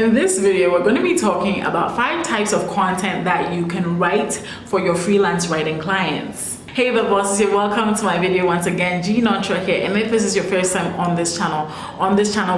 In this video, we're going to be talking about 5 types of content that you can write for your freelance writing clients. Hey the bosses, you're welcome to my video once again. G Nontra here, and if this is your first time on this channel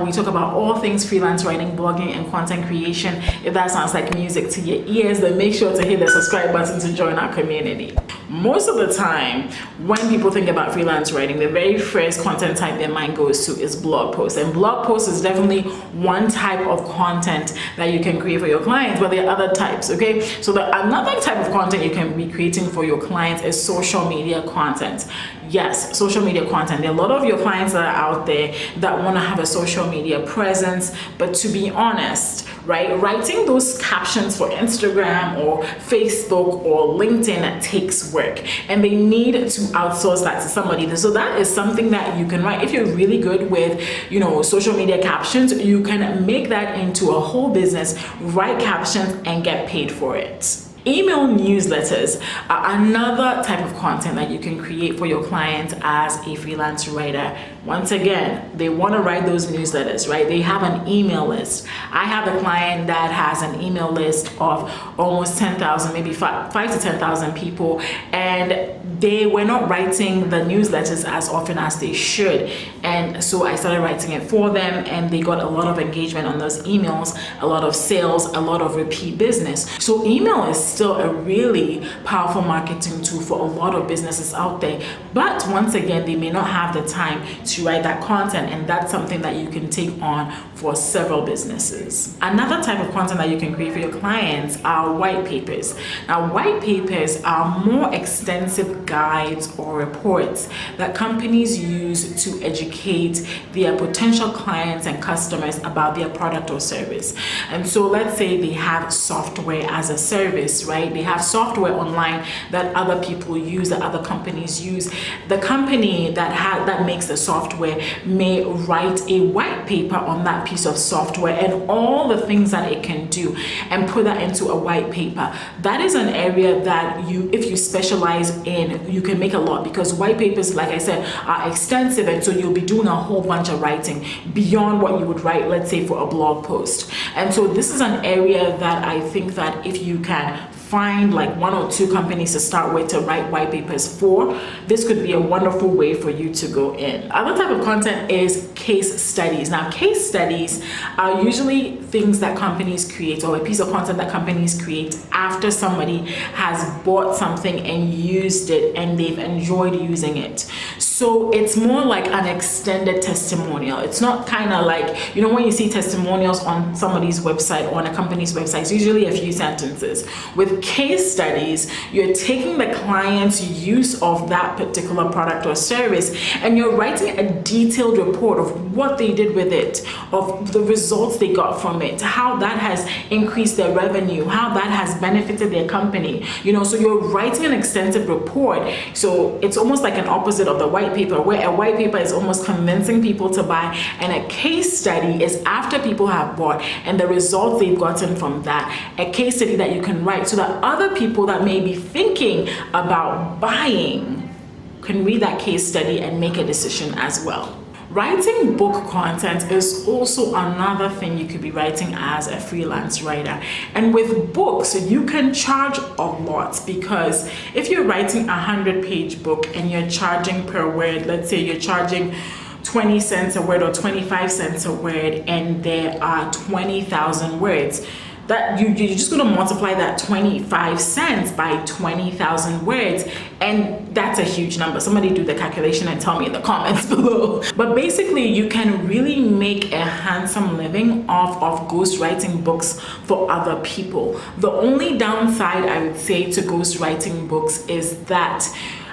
we talk about all things freelance writing, blogging, and content creation. If that sounds like music to your ears, then make sure to hit the subscribe button to join our community. Most of the time, when people think about freelance writing, the very first content type their mind goes to is blog posts. And blog posts is definitely one type of content that you can create for your clients, but there are other types, okay? So another type of content you can be creating for your clients is social media content. Yes, social media content. There are a lot of your clients that are out there that want to have a social media presence, but to be honest, right, writing those captions for Instagram or Facebook or LinkedIn takes work, and they need to outsource that to somebody. So that is something that you can write. If you're really good with, social media captions, you can make that into a whole business, write captions and get paid for it. Email newsletters are another type of content that you can create for your clients as a freelance writer. Once again, they want to write those newsletters, right? They have an email list. I have a client that has an email list of almost 10,000, maybe 5 to 10,000 people, and they were not writing the newsletters as often as they should. And so I started writing it for them, and they got a lot of engagement on those emails, a lot of sales, a lot of repeat business. So email is still a really powerful marketing tool for a lot of businesses out there. But once again, they may not have the time to write that content, and that's something that you can take on for several businesses. Another type of content that you can create for your clients are white papers. Now, white papers are more extensive guides or reports that companies use to educate their potential clients and customers about their product or service. And so let's say they have software as a service, right? They have software online that other people use, that other companies use. The company that makes the software may write a white paper on that piece of software and all the things that it can do and put that into a white paper. That is an area that if you specialize in, you can make a lot, because white papers, like I said, are extensive, and so you'll be doing a whole bunch of writing beyond what you would write, let's say, for a blog post. And so this is an area that I think that if you can find like 1 or 2 companies to start with to write white papers for, this could be a wonderful way for you to go in. Other type of content is case studies. Now, case studies are usually things that companies create, or a piece of content that companies create after somebody has bought something and used it and they've enjoyed using it. So it's more like an extended testimonial. It's not kind of like, when you see testimonials on somebody's website or on a company's website, it's usually a few sentences. With case studies, you're taking the client's use of that particular product or service, and you're writing a detailed report of what they did with it, of the results they got from it, how that has increased their revenue, how that has benefited their company. So you're writing an extensive report. So it's almost like an opposite of the white paper, where a white paper is almost convincing people to buy, and a case study is after people have bought and the results they've gotten from that. A case study that you can write so that other people that may be thinking about buying can read that case study and make a decision as well. Writing book content is also another thing you could be writing as a freelance writer. And with books, you can charge a lot, because if you're writing a 100-page book and you're charging per word, let's say you're charging 20 cents a word or 25 cents a word, and there are 20,000 words, that you're just going to multiply that 25 cents by 20,000 words, and that's a huge number. Somebody do the calculation and tell me in the comments below. But basically, you can really make a handsome living off of ghostwriting books for other people. The only downside I would say to ghostwriting books is that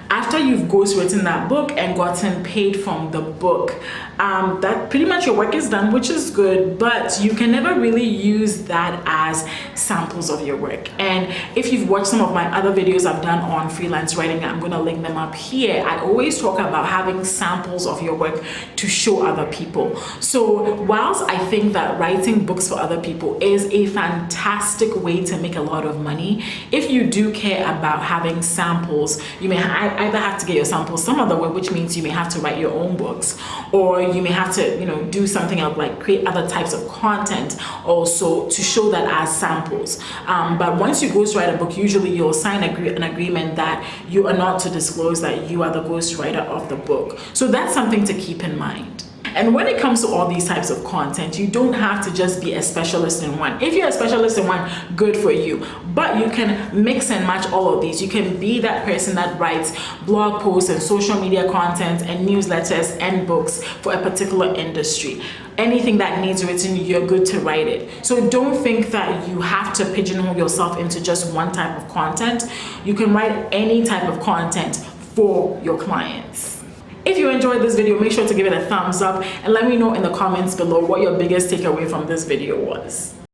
after you've ghostwritten that book and gotten paid from the book, that pretty much your work is done, which is good, but you can never really use that as samples of your work. And if you've watched some of my other videos I've done on freelance writing, I'm going to link them up here. I always talk about having samples of your work to show other people. So whilst I think that writing books for other people is a fantastic way to make a lot of money, if you do care about having samples, you may either have to get your samples some other way, which means you may have to write your own books, or you may have to, do something else like create other types of content also to show that as samples. But once you ghostwrite a book, usually you'll sign an agreement that you are not to disclose that you are the ghostwriter of the book. So that's something to keep in mind. And when it comes to all these types of content, you don't have to just be a specialist in one. If you're a specialist in one, good for you. But you can mix and match all of these. You can be that person that writes blog posts and social media content and newsletters and books for a particular industry. Anything that needs written, you're good to write it. So don't think that you have to pigeonhole yourself into just one type of content. You can write any type of content for your clients. If you enjoyed this video, make sure to give it a thumbs up and let me know in the comments below what your biggest takeaway from this video was.